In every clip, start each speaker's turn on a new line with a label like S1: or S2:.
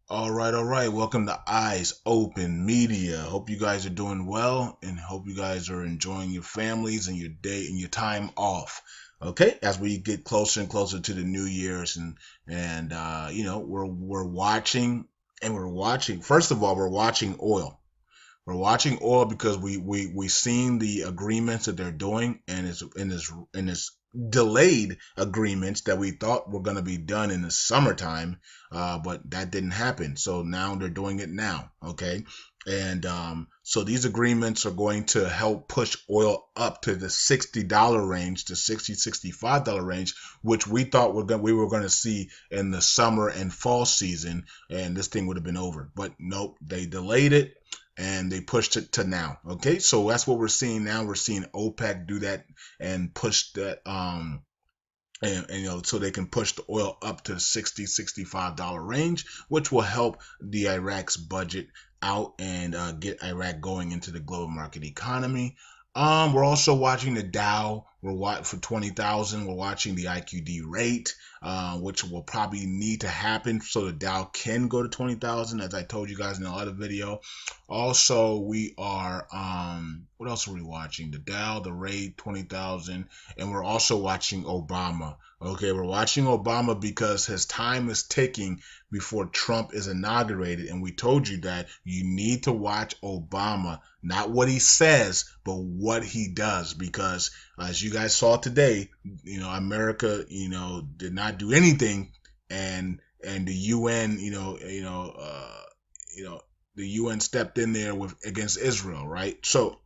S1: All right. Welcome to Eyes Open Media. Hope you guys are doing well and hope you guys are enjoying your families and your day and your time off. Okay, as we get closer and closer to the New Year's and we're watching and we're watching. First of all, we're watching oil. We're watching oil because we seen the agreements that they're doing, and it's delayed agreements that we thought were going to be done in the summertime, but that didn't happen. So now they're doing it now. Okay, and so these agreements are going to help push oil up to the $60 range, to $65 range, which we thought we were going to see in the summer and fall season, and this thing would have been over. But nope, they delayed it and they pushed it to now. Okay, so that's what we're seeing now. We're seeing OPEC do that and push that so they can push the oil up to the $65 range, which will help the Iraq's budget out and get Iraq going into the global market economy. We're also watching the Dow. For 20,000. We're watching the IQD rate, which will probably need to happen so the Dow can go to 20,000, as I told you guys in the other video. Also, we are what else are we watching? The Dow, the rate, 20,000, and we're also watching Obama. Okay, we're watching Obama because his time is ticking before Trump is inaugurated, and we told you that you need to watch Obama, not what he says, but what he does, because as you guys saw today, America, did not do anything, and the UN, the UN stepped in there against Israel, right? So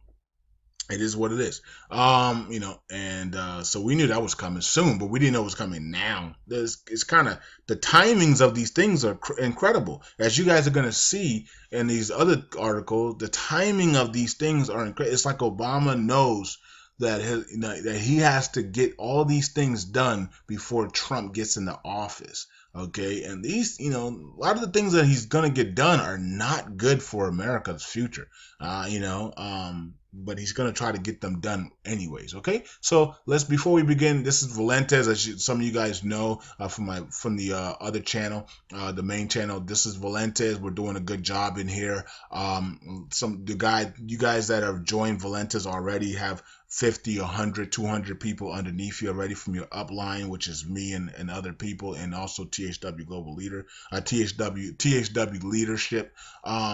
S1: it is what it is. So we knew that was coming soon, but we didn't know it was coming now. It's kind of the timings of these things are incredible, as you guys are gonna see in these other articles. The timing of these things are incredible. It's like Obama knows that he has to get all these things done before Trump gets into office. Okay, and these, a lot of the things that he's gonna get done are not good for America's future. But he's gonna try to get them done anyways. Okay, so let's before we begin, this is Valentas, as some of you guys know from the other channel, the main channel. This is Valentas. We're doing a good job in here. You guys that have joined Valentas already have 50, 100, 200 people underneath you already from your upline, which is me and other people, and also THW Global Leader, THW Leadership,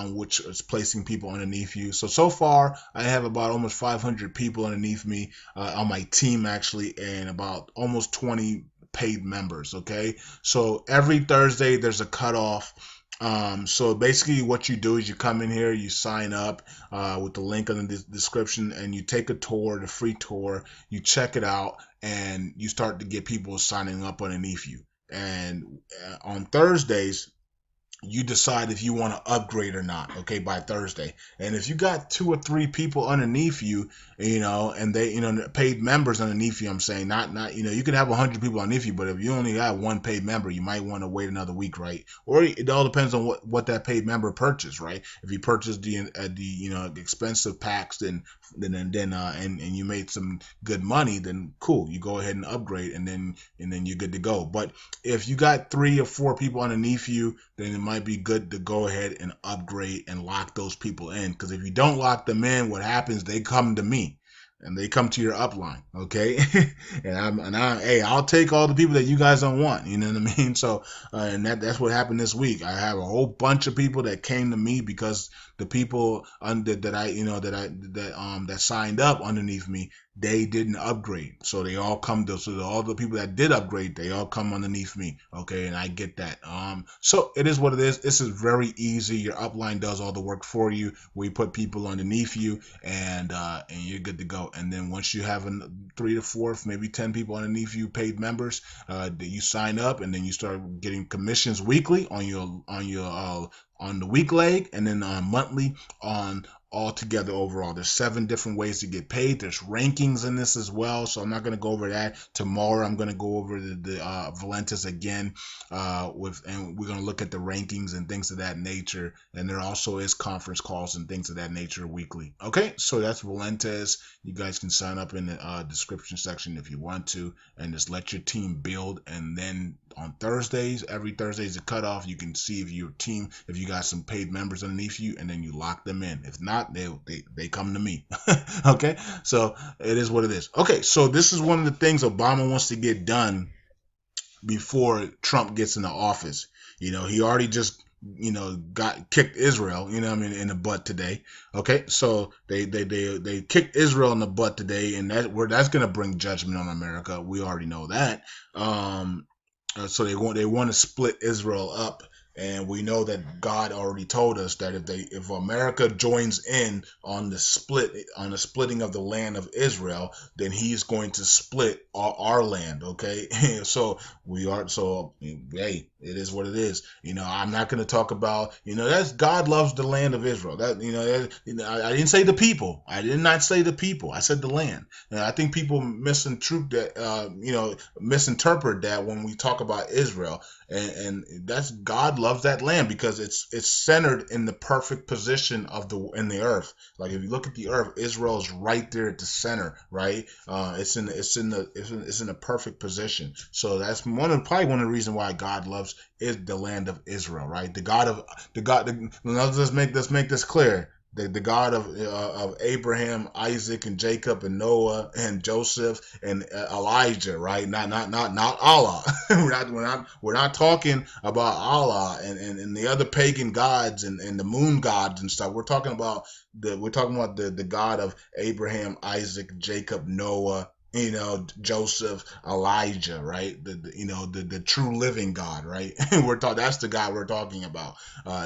S1: which is placing people underneath you. So far, I have about almost 500 people underneath me on my team, actually, and about almost 20 paid members. Okay, so every Thursday there's a cutoff. So basically what you do is you come in here, you sign up with the link in the description, and you take a tour, the free tour, you check it out, and you start to get people signing up underneath you. And on Thursdays, you decide if you want to upgrade or not, okay, by Thursday. And if you got 2 or 3 people underneath you, and they, paid members underneath you, I'm saying, not, you can have 100 people underneath you, but if you only got one paid member, you might want to wait another week, right? Or it all depends on what that paid member purchased, right? If you purchased the expensive packs, and you made some good money, then cool, you go ahead and upgrade, and then you're good to go. But if you got 3 or 4 people underneath you, then it might be good to go ahead and upgrade and lock those people in. Because if you don't lock them in, what happens? They come to me and they come to your upline, okay? Hey, I'll take all the people that you guys don't want. You know what I mean? So, and that's what happened this week. I have a whole bunch of people that came to me because the people that signed up underneath me, they didn't upgrade. So they all come to, so all the people that did upgrade, they all come underneath me. Okay, and I get that. So it is what it is. This is very easy. Your upline does all the work for you. We put people underneath you, and you're good to go. And then once you have 3 to 4, maybe 10 people underneath you, paid members, you sign up, and then you start getting commissions weekly on the week leg, and then monthly on all together overall. There's 7 different ways to get paid. There's rankings in this as well, so I'm not going to go over that. Tomorrow I'm going to go over the Valentas again, and we're going to look at the rankings and things of that nature. And there also is conference calls and things of that nature weekly. Okay, so that's Valentas. You guys can sign up in the description section if you want to, and just let your team build, and then on Thursdays. Every Thursday is a cutoff. You can see if your team, if you got some paid members underneath you, and then you lock them in. If not, they come to me. Okay, so it is what it is. Okay, so this is one of the things Obama wants to get done before Trump gets into office. He already just got kicked Israel, in the butt today. Okay, so they kicked Israel in the butt today, and that's gonna bring judgment on America. We already know that. So they want to split Israel up, and we know that God already told us that if America joins in on the splitting of the land of Israel, then He's going to split our land. Okay, so hey, it is what it is. I'm not going to talk about that's God loves the land of Israel. I didn't say the people. I did not say the people. I said the land. And I think people misinterpret that when we talk about Israel, and that's God loves that land because it's centered in the perfect position in the earth. Like if you look at the earth, Israel is right there at the center, right? It's in a perfect position. So that's probably one of the reasons why God loves is the land of Israel, right? Let's make this clear. The God of Abraham, Isaac, and Jacob, and Noah, and Joseph, and Elijah, right? Not Allah. we're not talking about Allah and the other pagan gods and the moon gods and stuff. We're talking about the God of Abraham, Isaac, Jacob, Noah, Joseph, Elijah, right? The true living God, right? That's the God we're talking about.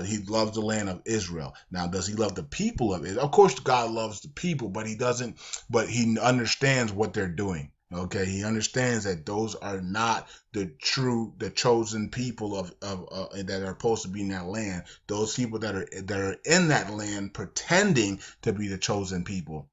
S1: He loves the land of Israel. Now, does He love the people of Israel? Of course, God loves the people, but He doesn't. But He understands what they're doing. Okay, He understands that those are not the chosen people of that are supposed to be in that land. Those people that are in that land pretending to be the chosen people.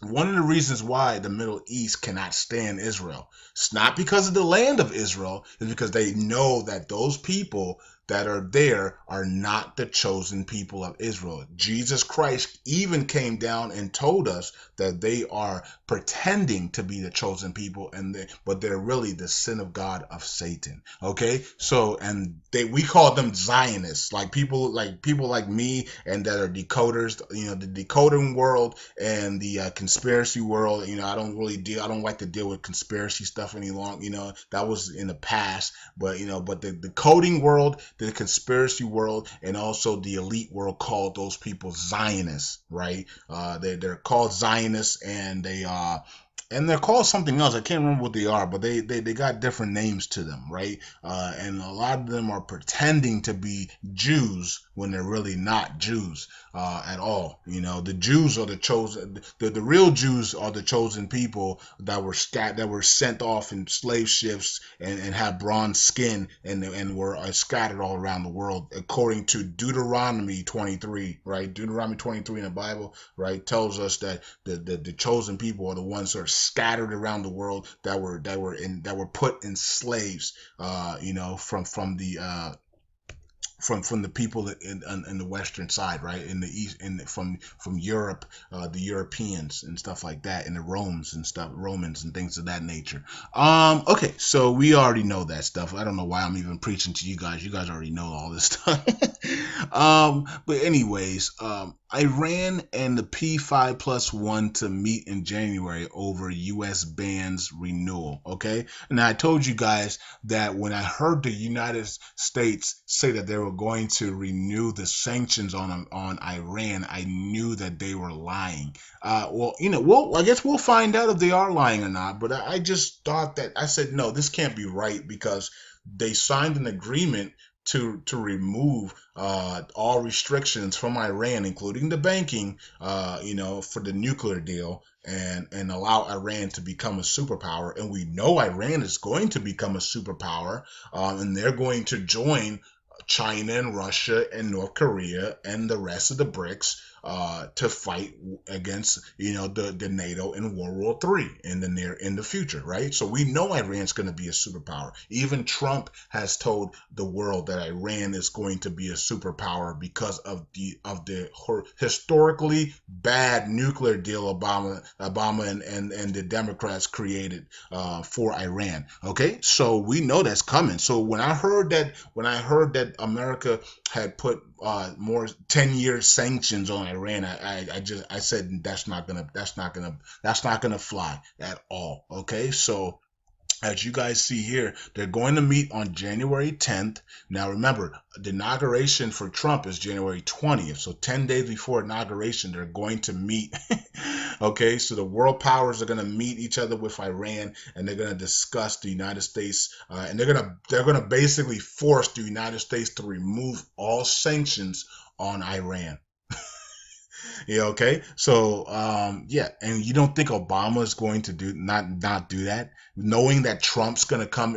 S1: One of the reasons why the Middle East cannot stand Israel, it's not because of the land of Israel, it's because they know that those people that are there are not the chosen people of Israel. Jesus Christ even came down and told us that they are pretending to be the chosen people, but they're really the sin of God of Satan. Okay, so we call them Zionists, like people like me and that are decoders. The decoding world and the conspiracy world. I don't like to deal with conspiracy stuff any longer. That was in the past, but the coding world, the conspiracy world, and also the elite world called those people Zionists, right? They're called Zionists, and they're called something else. I can't remember what they are, but they got different names to them, right? And a lot of them are pretending to be Jews when they're really not Jews at all. The Jews are the chosen. The real Jews are the chosen people that were sent off in slave ships and have bronze skin and were scattered all around the world, according to Deuteronomy 23, right? Deuteronomy 23 in the Bible, right, tells us that the chosen people are the ones that are scattered around the world that were put in slaves, from the people in the western side, right, in the east, from Europe, the Europeans and stuff like that, and the Romans and things of that nature. Okay, so we already know that stuff. I don't know why I'm even preaching to you guys. You guys already know all this stuff. But anyways, Iran and the P5+1 to meet in January over U.S. bans renewal. Okay, and I told you guys that when I heard the United States say that they were going to renew the sanctions on Iran, I knew that they were lying. I guess we'll find out if they are lying or not. But I just thought that I said, no, this can't be right, because they signed an agreement to remove all restrictions from Iran, including the banking, for the nuclear deal, and allow Iran to become a superpower. And we know Iran is going to become a superpower, and they're going to join China and Russia and North Korea and the rest of the BRICS, to fight against the NATO in World War III in the future, right? So we know Iran's going to be a superpower. Even Trump has told the world that Iran is going to be a superpower because of the historically bad nuclear deal Obama and the Democrats created for Iran. Okay, so we know that's coming. So when I heard that America had put more 10-year sanctions on Iran, I said that's not gonna fly at all. Okay, so as you guys see here, they're going to meet on January 10th. Now remember, the inauguration for Trump is January 20th. So 10 days before inauguration, they're going to meet. Okay, so the world powers are going to meet each other with Iran, and they're going to discuss the United States, and they're going to basically force the United States to remove all sanctions on Iran. Yeah, okay. So, yeah, and you don't think Obama is going to not do that, knowing that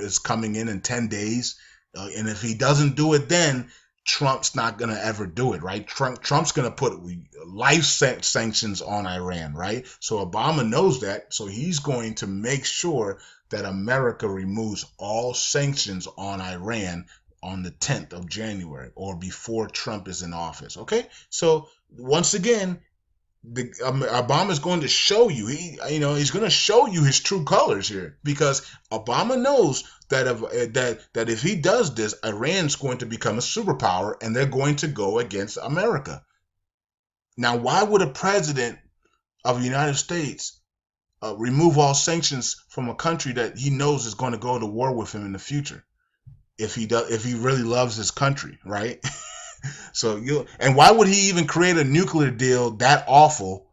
S1: is coming in 10 days, and if he doesn't do it then, Trump's not gonna ever do it, right? Trump's gonna put life sanctions on Iran, right? So Obama knows that, so he's going to make sure that America removes all sanctions on Iran on the 10th of January or before Trump is in office. Okay, so once again, Obama is going to show you. He's going to show you his true colors here because Obama knows that if he does this, Iran's going to become a superpower and they're going to go against America. Now, why would a president of the United States remove all sanctions from a country that he knows is going to go to war with him in the future? If he really loves his country, right? And why would he even create a nuclear deal that awful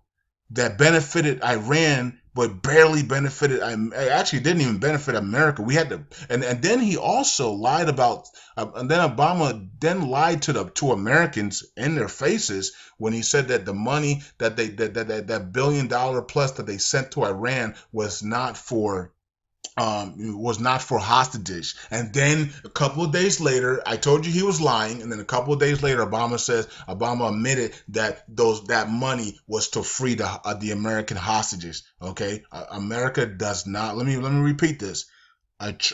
S1: that benefited Iran but barely benefited? Actually, didn't even benefit America. We had to, and then he also lied about, and then Obama then lied to Americans in their faces when he said that the money that that $1 billion plus that they sent to Iran was not for hostages. And then a couple of days later, I told you he was lying. And then a couple of days later, Obama admitted that that money was to free the American hostages. Okay, America does not. Let me repeat this.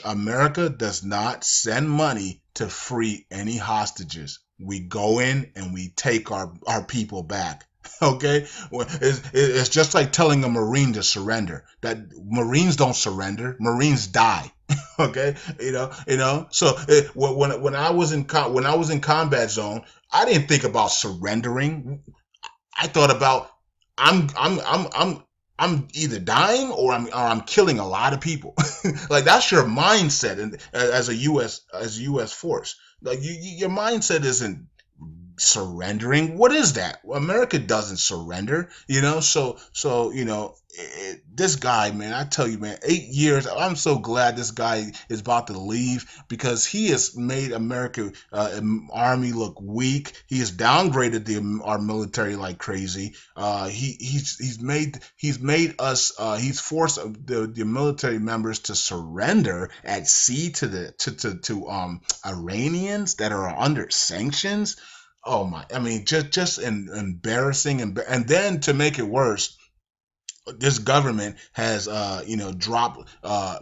S1: America does not send money to free any hostages. We go in and we take our people back. Okay, it's just like telling a Marine to surrender. That Marines don't surrender. Marines die. Okay, So when I was in combat zone, I didn't think about surrendering. I thought about I'm either dying or I'm killing a lot of people. Like that's your mindset, and as a U.S. force, like your mindset isn't surrendering. What is that? America doesn't surrender, so this guy, man, I tell you, man, 8 years. I'm so glad this guy is about to leave because he has made America army look weak. He has downgraded our military like crazy. He's made us he's forced the military members to surrender at sea to Iranians that are under sanctions. Oh my! I mean, just embarrassing, and then to make it worse, this government has dropped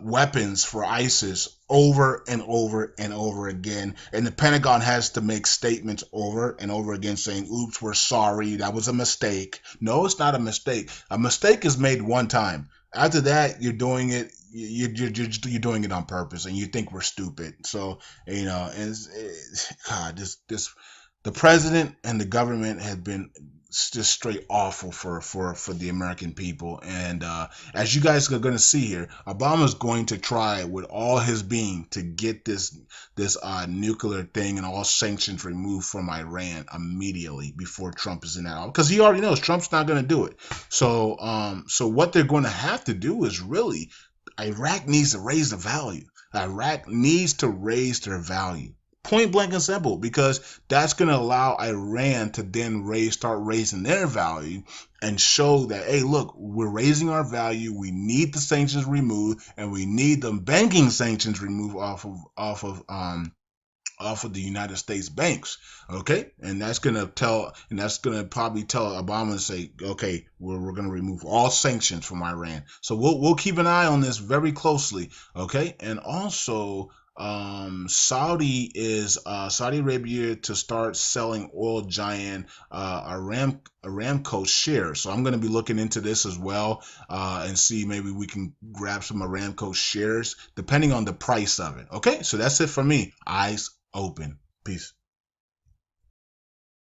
S1: weapons for ISIS over and over and over again, and the Pentagon has to make statements over and over again saying, "Oops, we're sorry, that was a mistake." No, it's not a mistake. A mistake is made one time. After that, you're doing it. You're doing it on purpose, and you think we're stupid. So God, this the president and the government have been just straight awful for the American people. And as you guys are going to see here, Obama's going to try with all his being to get this nuclear thing and all sanctions removed from Iran immediately before Trump is in that, because he already knows Trump's not going to do it. So what they're going to have to do is really, Iraq needs to raise the value. Iraq needs to raise their value. Point blank and simple, because that's going to allow Iran to then start raising their value and show that, hey, look, we're raising our value. We need the sanctions removed, and we need the banking sanctions removed off of off of the United States banks. Okay, and that's gonna probably tell Obama to say, okay, we're gonna remove all sanctions from Iran. So we'll keep an eye on this very closely. Okay, and also Saudi Arabia to start selling oil giant Aramco shares. So I'm going to be looking into this as well, and see maybe we can grab some Aramco shares depending on the price of it. Okay, so that's it for me. Eyes open. Peace.